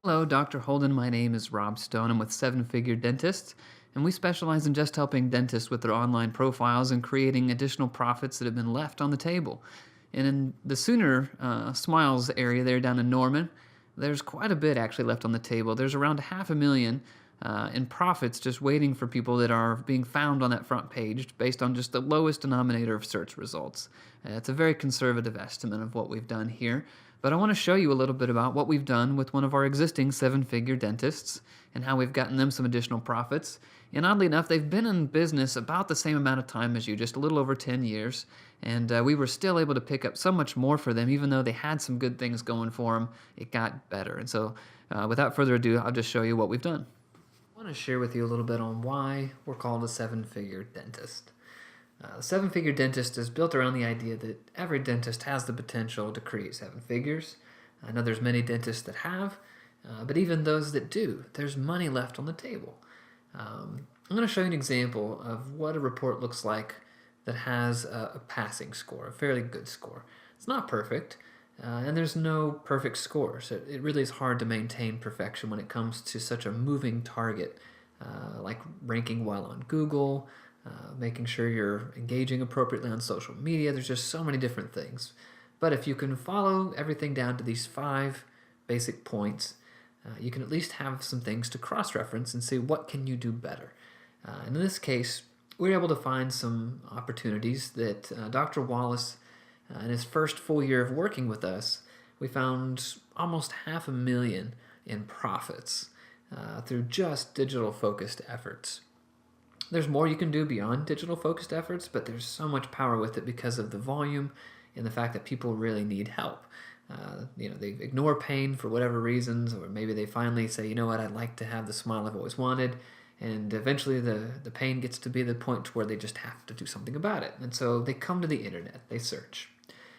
Hello, Dr. Holden. My name is Rob Stone. I'm with Seven Figure Dentists, and we specialize in just helping dentists with their online profiles and creating additional profits that have been left on the table. And in the Sooner Smiles area there down in Norman, there's quite a bit actually left on the table. There's around half a million in profits just waiting for people that are being found on that front page based on just the lowest denominator of search results. It's a very conservative estimate of what we've done here, but I want to show you a little bit about what we've done with one of our existing seven-figure dentists and how we've gotten them some additional profits. And oddly enough, they've been in business about the same amount of time as you, just a little over 10 years. And we were still able to pick up so much more for them, even though they had some good things going for them. It got better. And so without further ado, I'll just show you what we've done. I want to share with you a little bit on why we're called a seven-figure dentist. The seven-figure dentist is built around the idea that every dentist has the potential to create seven figures. I know there's many dentists that have, but even those that do, there's money left on the table. I'm going to show you an example of what a report looks like that has a passing score, a fairly good score. It's not perfect, and there's no perfect score, so it really is hard to maintain perfection when it comes to such a moving target, like ranking well on Google, making sure you're engaging appropriately on social media. There's just so many different things. But if you can follow everything down to these 5 basic points, you can at least have some things to cross-reference and see what can you do better. And in this case, we were able to find some opportunities that Dr. Wallace, in his first full year of working with us, we found almost $500,000 in profits through just digital-focused efforts. There's more you can do beyond digital-focused efforts, but there's so much power with it because of the volume and the fact that people really need help. They ignore pain for whatever reasons, or maybe they finally say, you know what, I'd like to have the smile I've always wanted, and eventually the pain gets to be the point to where they just have to do something about it. And so they come to the internet, they search.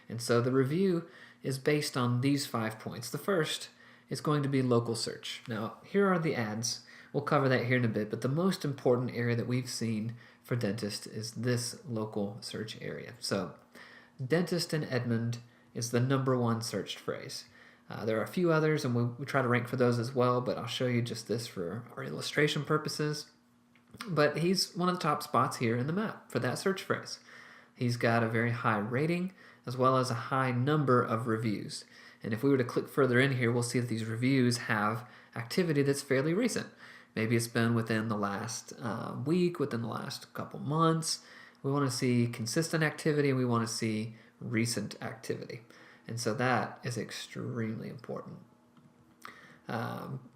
And so the review is based on these 5 points. The first is going to be local search. Now, here are the ads. We'll cover that here in a bit, but the most important area that we've seen for dentists is this local search area. So, dentist in Edmond is the #1 searched phrase. There are a few others, and we try to rank for those as well, but I'll show you just this for our illustration purposes. But he's one of the top spots here in the map for that search phrase. He's got a very high rating as well as a high number of reviews. And if we were to click further in here, we'll see that these reviews have activity that's fairly recent. Maybe it's been within the last week, within the last couple months. We want to see consistent activity, and we want to see recent activity. And so that is extremely important.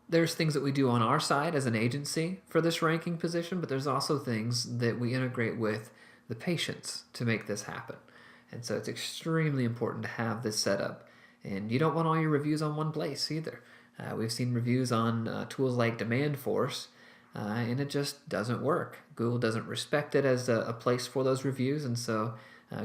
There's things that we do on our side as an agency for this ranking position, but there's also things that we integrate with the patients to make this happen. And so it's extremely important to have this set up. And you don't want all your reviews on one place either. We've seen reviews on tools like DemandForce, and it just doesn't work. Google doesn't respect it as a place for those reviews, and so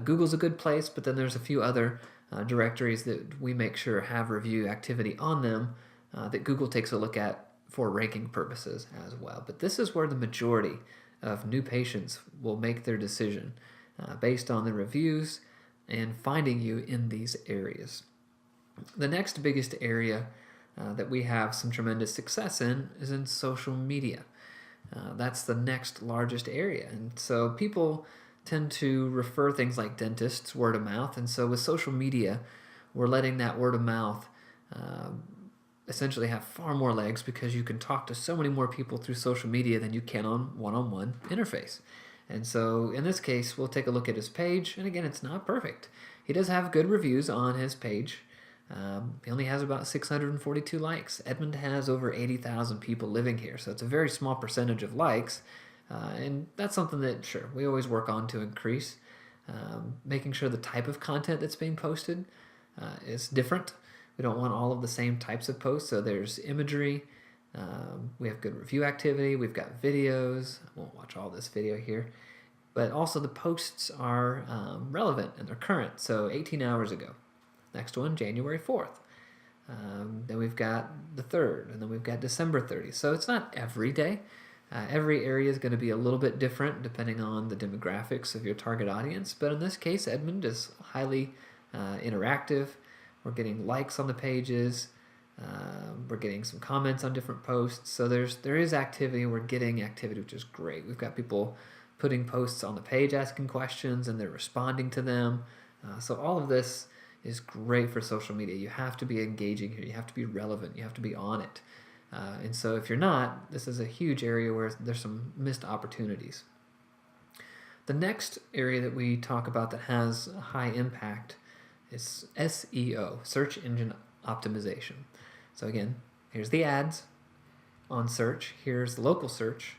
Google's a good place, but then there's a few other directories that we make sure have review activity on them that Google takes a look at for ranking purposes as well. But this is where the majority of new patients will make their decision based on the reviews and finding you in these areas. The next biggest area that we have some tremendous success in is in social media. That's the next largest area. And so people tend to refer things like dentists word of mouth. And so with social media, we're letting that word of mouth essentially have far more legs because you can talk to so many more people through social media than you can on one-on-one interface. And so in this case, we'll take a look at his page. And again, it's not perfect. He does have good reviews on his page. He only has about 642 likes. Edmond has over 80,000 people living here, so it's a very small percentage of likes, and that's something that, sure, we always work on to increase. Making sure the type of content that's being posted is different. We don't want all of the same types of posts, so there's imagery. We have good review activity. We've got videos. I won't watch all this video here. But also the posts are relevant and they're current, so 18 hours ago. Next one, January 4th. Then we've got the 3rd, and then we've got December 30th. So it's not every day. Every area is going to be a little bit different depending on the demographics of your target audience. But in this case, Edmund is highly interactive. We're getting likes on the pages. We're getting some comments on different posts. So there is activity. We're getting activity, which is great. We've got people putting posts on the page asking questions, and they're responding to them. So all of this is great for social media. You have to be engaging here. You have to be relevant. You have to be on it. And so if you're not, this is a huge area where there's some missed opportunities. The next area that we talk about that has a high impact is SEO, search engine optimization. So again, here's the ads on search. Here's the local search.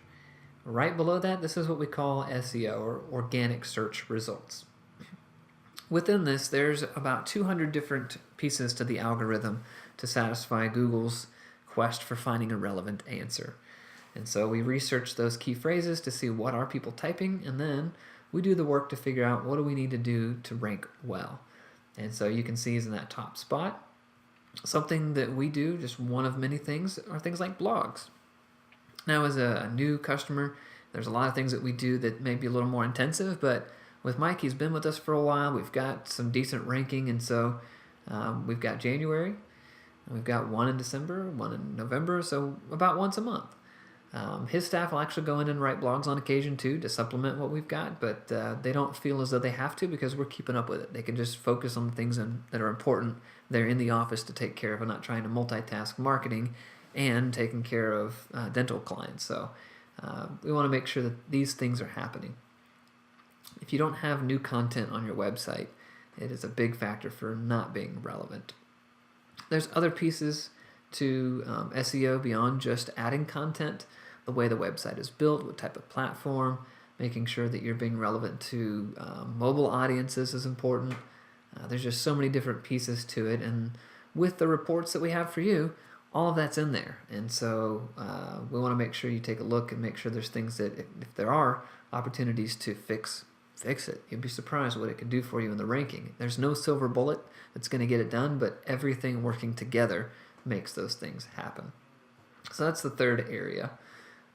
Right below that, this is what we call SEO, or organic search results. Within this, there's about 200 different pieces to the algorithm to satisfy Google's quest for finding a relevant answer. And so we research those key phrases to see what are people typing, and then we do the work to figure out what do we need to do to rank well. And so you can see is in that top spot. Something that we do, just one of many things, are things like blogs. Now, as a new customer, there's a lot of things that we do that may be a little more intensive, but with Mike, he's been with us for a while. We've got some decent ranking, and so we've got January, we've got one in December, one in November, so about once a month. His staff will actually go in and write blogs on occasion too to supplement what we've got, but they don't feel as though they have to because we're keeping up with it. They can just focus on the things that are important. They're in the office to take care of and not trying to multitask marketing and taking care of dental clients. So we want to make sure that these things are happening. If you don't have new content on your website, it is a big factor for not being relevant. There's other pieces to SEO beyond just adding content. The way the website is built, what type of platform, making sure that you're being relevant to mobile audiences is important. There's just so many different pieces to it, and with the reports that we have for you, all of that's in there. And so we want to make sure you take a look and make sure there's things that, if there are opportunities to fix it. You'd be surprised what it could do for you in the ranking. There's no silver bullet that's going to get it done, but everything working together makes those things happen. So that's the third area.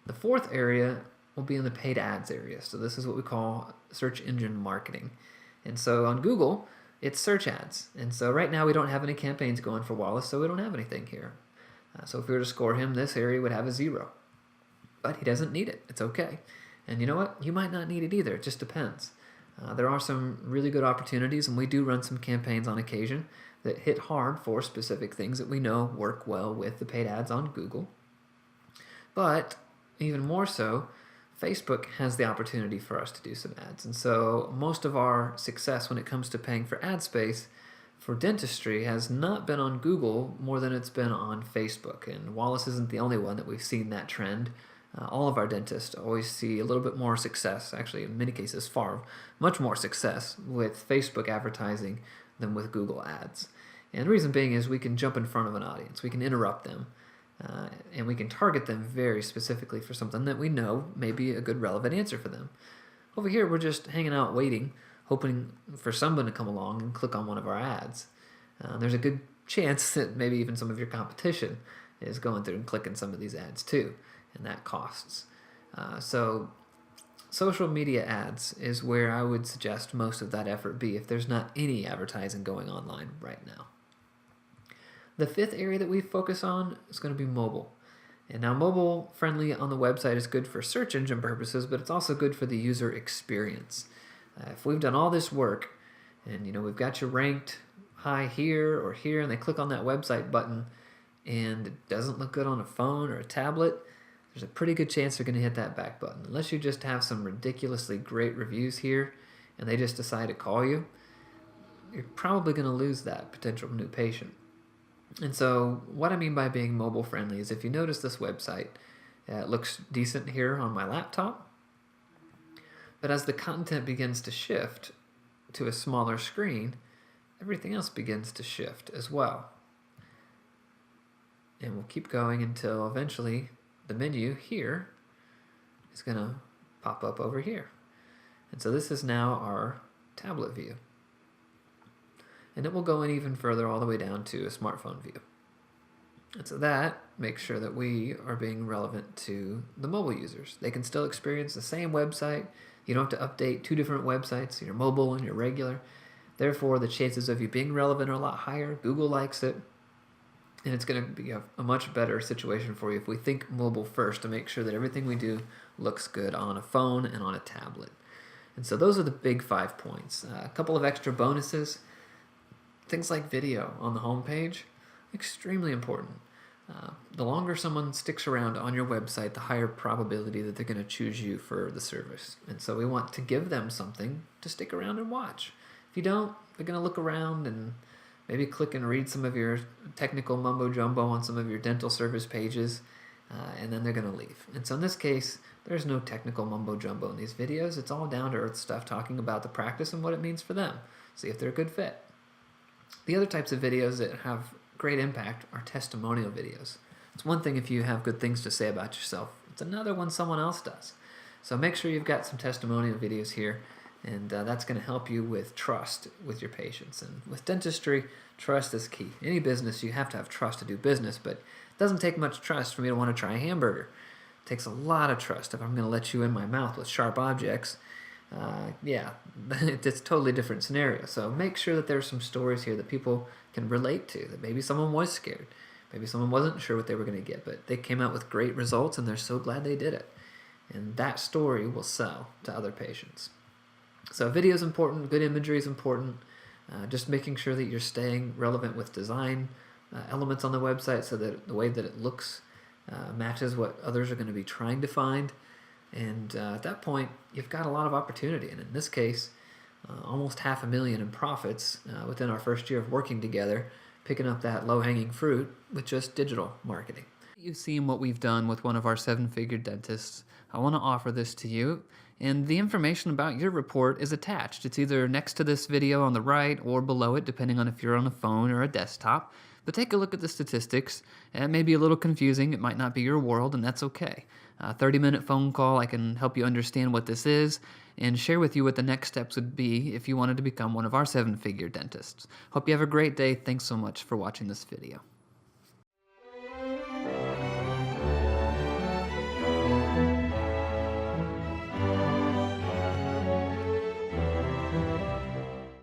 The fourth area will be in the paid ads area. So this is what we call search engine marketing. And so on Google, it's search ads. And so right now we don't have any campaigns going for Wallace, so we don't have anything here. So if we were to score him, this area would have a 0. But he doesn't need it. It's okay. And you know what? You might not need it either. It just depends. There are some really good opportunities, and we do run some campaigns on occasion that hit hard for specific things that we know work well with the paid ads on Google. But even more so, Facebook has the opportunity for us to do some ads. And so most of our success when it comes to paying for ad space for dentistry has not been on Google more than it's been on Facebook. And Wallace isn't the only one that we've seen that trend. All of our dentists always see a little bit more success, actually in many cases much more success with Facebook advertising than with Google ads. And the reason being is we can jump in front of an audience, we can interrupt them, and we can target them very specifically for something that we know may be a good relevant answer for them. Over here, we're just hanging out waiting, hoping for someone to come along and click on one of our ads. There's a good chance that maybe even some of your competition is going through and clicking some of these ads too, and that costs. So social media ads is where I would suggest most of that effort be if there's not any advertising going online right now. The fifth area that we focus on is going to be mobile. And now mobile friendly on the website is good for search engine purposes, but it's also good for the user experience. If we've done all this work and we've got you ranked high here or here, and they click on that website button and it doesn't look good on a phone or a tablet, there's a pretty good chance they're going to hit that back button. Unless you just have some ridiculously great reviews here and they just decide to call you, you're probably going to lose that potential new patient. And so what I mean by being mobile friendly is if you notice this website, it looks decent here on my laptop, but as the content begins to shift to a smaller screen, everything else begins to shift as well. And we'll keep going until eventually the menu here is going to pop up over here. And so this is now our tablet view. And it will go in even further all the way down to a smartphone view. And so that makes sure that we are being relevant to the mobile users. They can still experience the same website. You don't have to update 2 different websites, your mobile and your regular. Therefore, the chances of you being relevant are a lot higher. Google likes it. And it's going to be a much better situation for you if we think mobile first to make sure that everything we do looks good on a phone and on a tablet. And so those are the big 5 points. A couple of extra bonuses. Things like video on the homepage, extremely important. The longer someone sticks around on your website, the higher probability that they're going to choose you for the service. And so we want to give them something to stick around and watch. If you don't, they're going to look around and maybe click and read some of your technical mumbo jumbo on some of your dental service pages, and then they're going to leave. And so in this case, there's no technical mumbo jumbo in these videos. It's all down to earth stuff talking about the practice and what it means for them. See if they're a good fit. The other types of videos that have great impact are testimonial videos. It's one thing if you have good things to say about yourself. It's another when someone else does. So make sure you've got some testimonial videos here, and that's going to help you with trust with your patients. And with dentistry, trust is key. Any business, you have to have trust to do business, but it doesn't take much trust for me to want to try a hamburger. It takes a lot of trust if I'm going to let you in my mouth with sharp objects. It's a totally different scenario. So make sure that there's some stories here that people can relate to, that maybe someone was scared. Maybe someone wasn't sure what they were going to get, but they came out with great results and they're so glad they did it. And that story will sell to other patients. So video is important, good imagery is important. Just making sure that you're staying relevant with design elements on the website so that the way that it looks matches what others are going to be trying to find. And at that point, you've got a lot of opportunity. And in this case, almost $500,000 in profits within our first year of working together, picking up that low-hanging fruit with just digital marketing. You've seen what we've done with one of our 7-figure dentists. I want to offer this to you, and the information about your report is attached. It's either next to this video on the right or below it, depending on if you're on a phone or a desktop. But take a look at the statistics. It may be a little confusing. It might not be your world, and that's okay. A 30-minute phone call, I can help you understand what this is and share with you what the next steps would be if you wanted to become one of our 7-figure dentists. Hope you have a great day. Thanks so much for watching this video.